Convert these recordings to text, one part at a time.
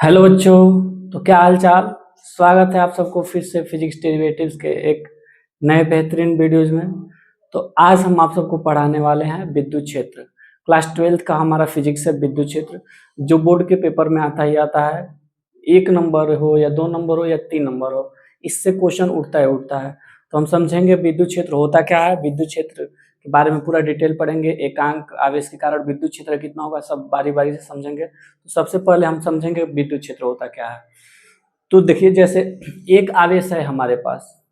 Hello बच्चों। तो क्या हाल चाल। स्वागत है आप सबको फिर से फिजिक्स डेरिवेटिव्स के एक नए बेहतरीन वीडियोज में। तो आज हम आप सबको पढ़ाने वाले हैं विद्युत क्षेत्र। क्लास 12th का हमारा फिजिक्स है विद्युत क्षेत्र, जो बोर्ड के पेपर में आता ही आता है। 1 नंबर हो या 2 नंबर हो या 3 नंबर हो, इससे क्वेश्चन उठता है। तो हम समझेंगे विद्युत क्षेत्र होता क्या है, विद्युत क्षेत्र के बारे में पूरा डिटेल पढ़ेंगे। एकांक आवेश के कारण विद्युत क्षेत्र कितना होगा, सब बारी बारी से समझेंगे। तो सबसे पहले हम समझेंगे विद्युत क्षेत्र होता क्या है। तो देखिए, जैसे एक आवेश है हमारे पास,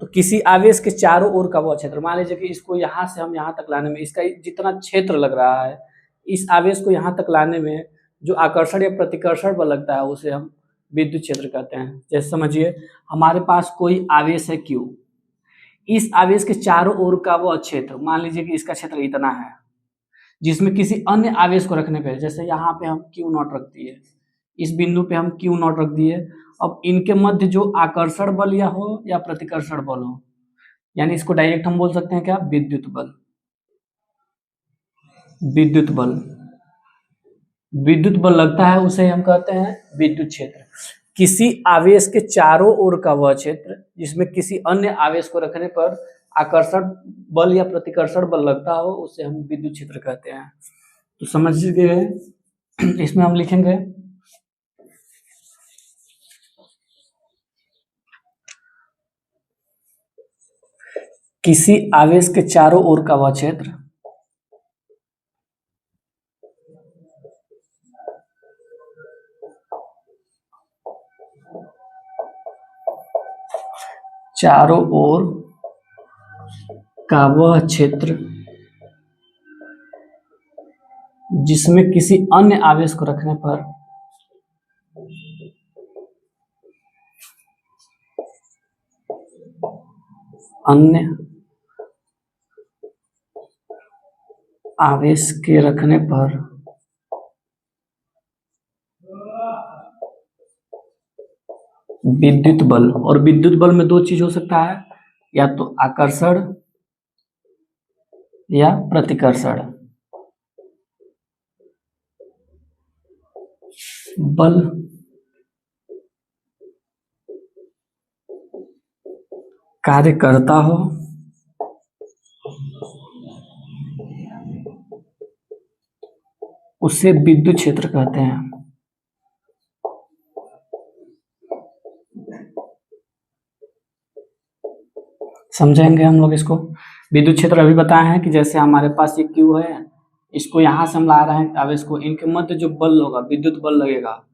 तो किसी आवेश के चारों ओर का वह क्षेत्र, मान लीजिए कि इसको यहाँ से हम यहाँ तक लाने में इसका जितना क्षेत्र लग रहा है, इस आवेश को यहाँ तक लाने में जो आकर्षण या प्रतिकर्षण बल लगता है उसे हम विद्युत क्षेत्र कहते हैं। जैसे समझिए, हमारे पास कोई आवेश है Q, इस आवेश के चारों ओर का वह क्षेत्र, मान लीजिए कि इसका क्षेत्र इतना है, जिसमें किसी अन्य आवेश को रखने पे, जैसे यहाँ पे हम Q0 रख दिए, इस बिंदु पे हम Q0 रख दिए। अब इनके मध्य जो आकर्षण बल या हो या प्रतिकर्षण बल हो, यानी इसको डायरेक्ट हम बोल सकते हैं क्या, विद्युत बल। विद्युत बल, विद्युत बल लगता है, उसे हम कहते हैं विद्युत क्षेत्र। किसी आवेश के चारों ओर का वह क्षेत्र जिसमें किसी अन्य आवेश को रखने पर आकर्षण बल या प्रतिकर्षण बल लगता हो, उसे हम विद्युत क्षेत्र कहते हैं। तो समझ गए। इसमें हम लिखेंगे किसी आवेश के चारों ओर का वह क्षेत्र चारों ओर का वह क्षेत्र जिसमें किसी अन्य आवेश को रखने पर अन्य आवेश के रखने पर विद्युत बल। और विद्युत बल में दो चीज हो सकता है, या तो आकर्षण या प्रतिकर्षण बल कार्य करता हो, उसे विद्युत क्षेत्र कहते हैं। समझेंगे हम लोग इसको। विद्युत क्षेत्र अभी बताए हैं कि जैसे हमारे पास ये Q है, इसको यहाँ से हम ला रहे हैं आवेश को, इनके मध्य जो बल होगा, विद्युत बल लगेगा,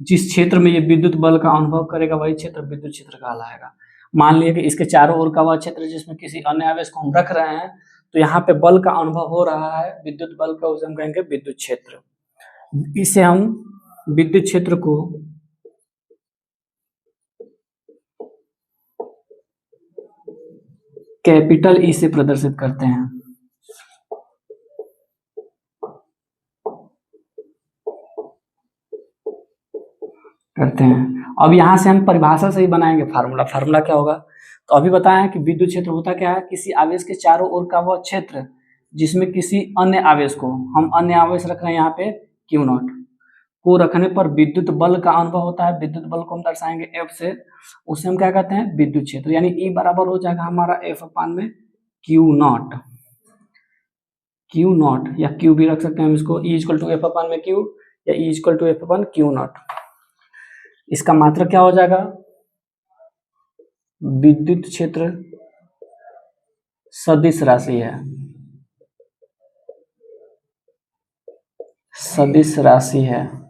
जिस क्षेत्र में ये विद्युत बल का अनुभव करेगा वही क्षेत्र विद्युत क्षेत्र कहलाएगा। मान लिया कि इसके चारों ओर का वह क्षेत्र जिसमें किसी अन्य आवेश को हम रख रहे हैं, तो यहाँ पे बल का अनुभव हो रहा है, विद्युत बल का, उसे हम कहेंगे विद्युत क्षेत्र। इसे हम विद्युत क्षेत्र को कैपिटल E से प्रदर्शित करते हैं। अब यहाँ से हम परिभाषा से ही बनाएंगे फार्मूला। फार्मूला क्या होगा, तो अभी बताया है कि विद्युत क्षेत्र होता क्या है, किसी आवेश के चारों ओर का वह क्षेत्र जिसमें किसी अन्य आवेश को, हम अन्य आवेश रख रहे हैं यहाँ पे Q0 को रखने पर विद्युत बल का अनुभव होता है। विद्युत बल को हम दर्शाएंगे F से, उसे हम क्या कहते हैं, विद्युत क्षेत्र। यानी E बराबर हो जाएगा हमारा F अपान में Q0। Q0 या Q भी रख सकते हैं हम इसको, E equal to F upon में Q या E equal to F upon Q0। इसका मात्रक क्या हो जाएगा, विद्युत क्षेत्र सदिश राशि है। सदिश राशि है,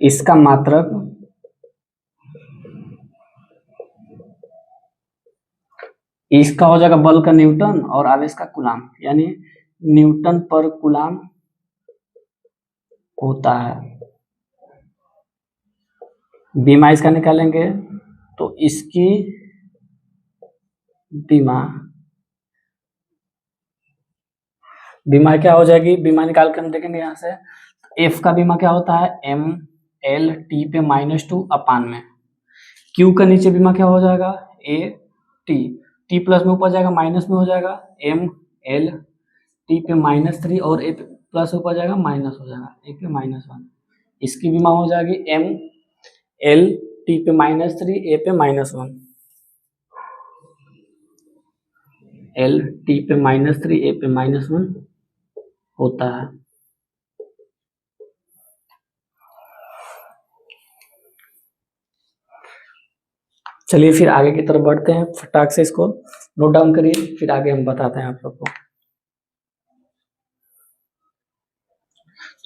इसका मात्रक इसका हो जाएगा बल का न्यूटन और आवेश का कूलाम, यानी न्यूटन पर कूलाम होता है। बीमा इसका निकालेंगे तो इसकी बीमा क्या हो जाएगी, बीमा निकाल के हम देखेंगे यहाँ से। एफ का बीमा क्या होता है, M/L/T पे -2 अपान में, क्यू का नीचे बीमा क्या हो जाएगा, A/T, T प्लस में ऊपर जाएगा माइनस में हो जाएगा M/L/T पे -3 और A प्लस ऊपर जाएगा माइनस हो जाएगा, ए पे -1। इसकी भी मान हो जाएगी m l t पे -3 a पे -1, l t पे -3 a पे -1 होता है। चलिए फिर आगे की तरफ बढ़ते हैं, फटाक से इसको नोट डाउन करिए, फिर आगे हम बताते हैं आप सबको।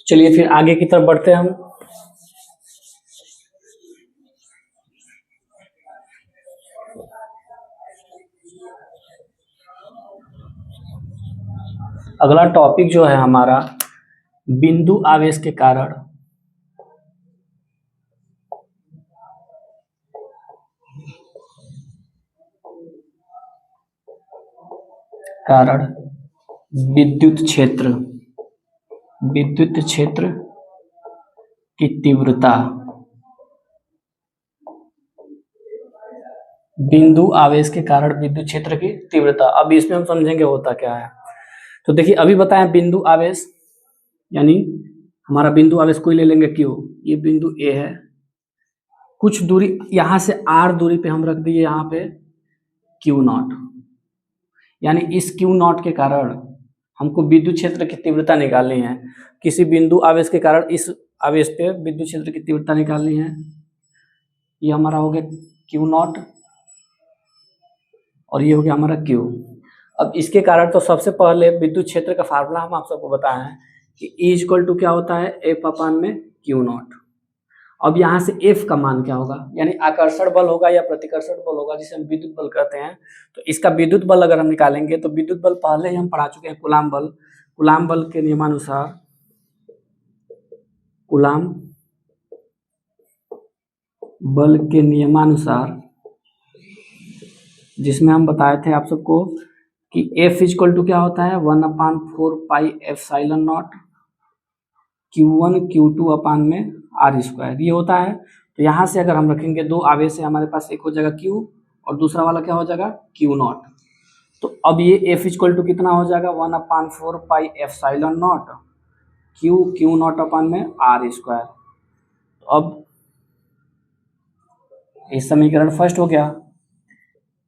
चलिए फिर आगे की तरफ बढ़ते हैं हम। अगला टॉपिक जो है हमारा बिंदु आवेश के कारण विद्युत क्षेत्र की तीव्रता, बिंदु आवेश के कारण विद्युत क्षेत्र की तीव्रता। अब इसमें हम समझेंगे होता क्या है। तो देखिए अभी बताया बिंदु आवेश, यानी हमारा बिंदु आवेश कोई ले लेंगे Q, ये बिंदु A है, कुछ दूरी यहां से R दूरी पे हम रख दिए यहाँ पे Q0, यानी इस Q0 के कारण हमको विद्युत क्षेत्र की तीव्रता निकालनी है। किसी बिंदु आवेश के कारण इस आवेश पे विद्युत क्षेत्र की तीव्रता निकालनी है। ये हमारा हो गया Q0 और ये हो गया हमारा Q। अब इसके कारण तो सबसे पहले विद्युत क्षेत्र का फार्मूला हम आप सबको बताए हैं कि E क्या होता है F/Q0। अब यहाँ से F का मान क्या होगा, यानी आकर्षण बल होगा या प्रतिकर्षण बल होगा, जिसे हम विद्युत बल कहते हैं। तो इसका विद्युत बल अगर हम निकालेंगे तो विद्युत बल पहले ही हम पढ़ा चुके हैं, कूलाम बल। कूलाम बल के नियमानुसार, कूलाम बल के नियमानुसार, जिसमें हम बताए थे आप सबको कि F क्या होता है 1/4 pi epsilon not Q1 Q2 अपान में R², ये होता है। तो यहाँ से अगर हम रखेंगे दो आवेश है हमारे पास, एक हो जाएगा Q और दूसरा वाला क्या हो जाएगा Q0। तो अब ये F कितना हो जाएगा 1/4 पाई एप्सिलॉन नॉट Q0 अपान में R²। तो अब ये समीकरण फर्स्ट हो गया।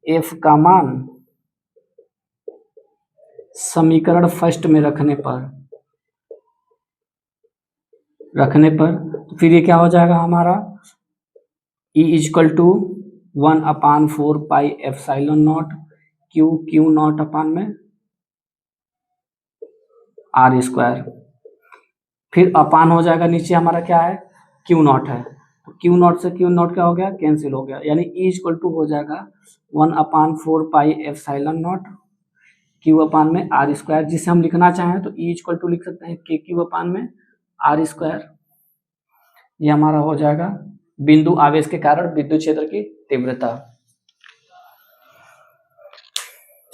F का मान समीकरण फर्स्ट में रखने पर तो फिर ये क्या हो जाएगा हमारा E = 1/4 pi epsilon not Q0 अपान में R²। फिर अपान हो जाएगा, नीचे हमारा क्या है Q0 है, तो Q0 से Q0 क्या हो गया कैंसिल हो गया, यानी E = हो जाएगा 1/4 पाई एप्सिलॉन नॉट Q अपान में R²। जिसे हम लिखना चाहें तो E = लिख सकते हैं KQ अपान में R²। ये हमारा हो जाएगा बिंदु आवेश के कारण विद्युत क्षेत्र की तीव्रता।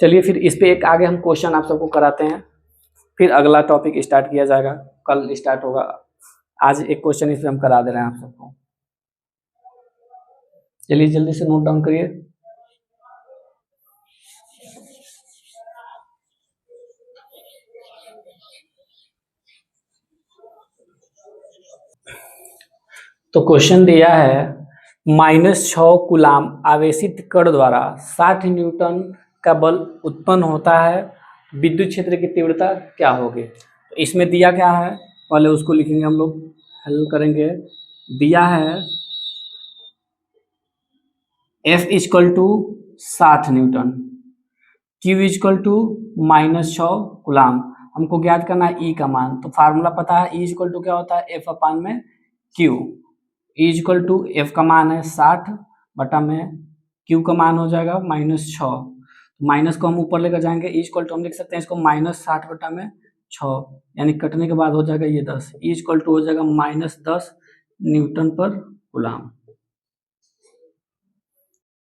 चलिए फिर इस पे एक आगे हम क्वेश्चन आप सबको कराते हैं, फिर अगला टॉपिक स्टार्ट किया जाएगा, कल स्टार्ट होगा। आज एक क्वेश्चन इस पे हम करा दे रहे हैं आप सबको। चलिए जल्दी से नोट डाउन करिए। तो क्वेश्चन दिया है -6 कूलाम आवेशित कण द्वारा 60 न्यूटन का बल उत्पन्न होता है, विद्युत क्षेत्र की तीव्रता क्या होगी। तो इसमें दिया क्या है, पहले उसको लिखेंगे हम लोग, हल करेंगे। दिया है F = 60 न्यूटन, Q = -6 कूलाम। हमको ज्ञात करना है E का मान, तो फार्मूला पता है E = क्या होता है F अपान में Q। E = F का मान है 60 बटा में Q का मान हो जाएगा -6, माइनस को हम ऊपर लेकर जाएंगे। E = हम लिख सकते हैं इसको -60 बटा में 6, यानी कटने के बाद हो जाएगा ये 10। E = हो जाएगा -10 न्यूटन पर कूलाम।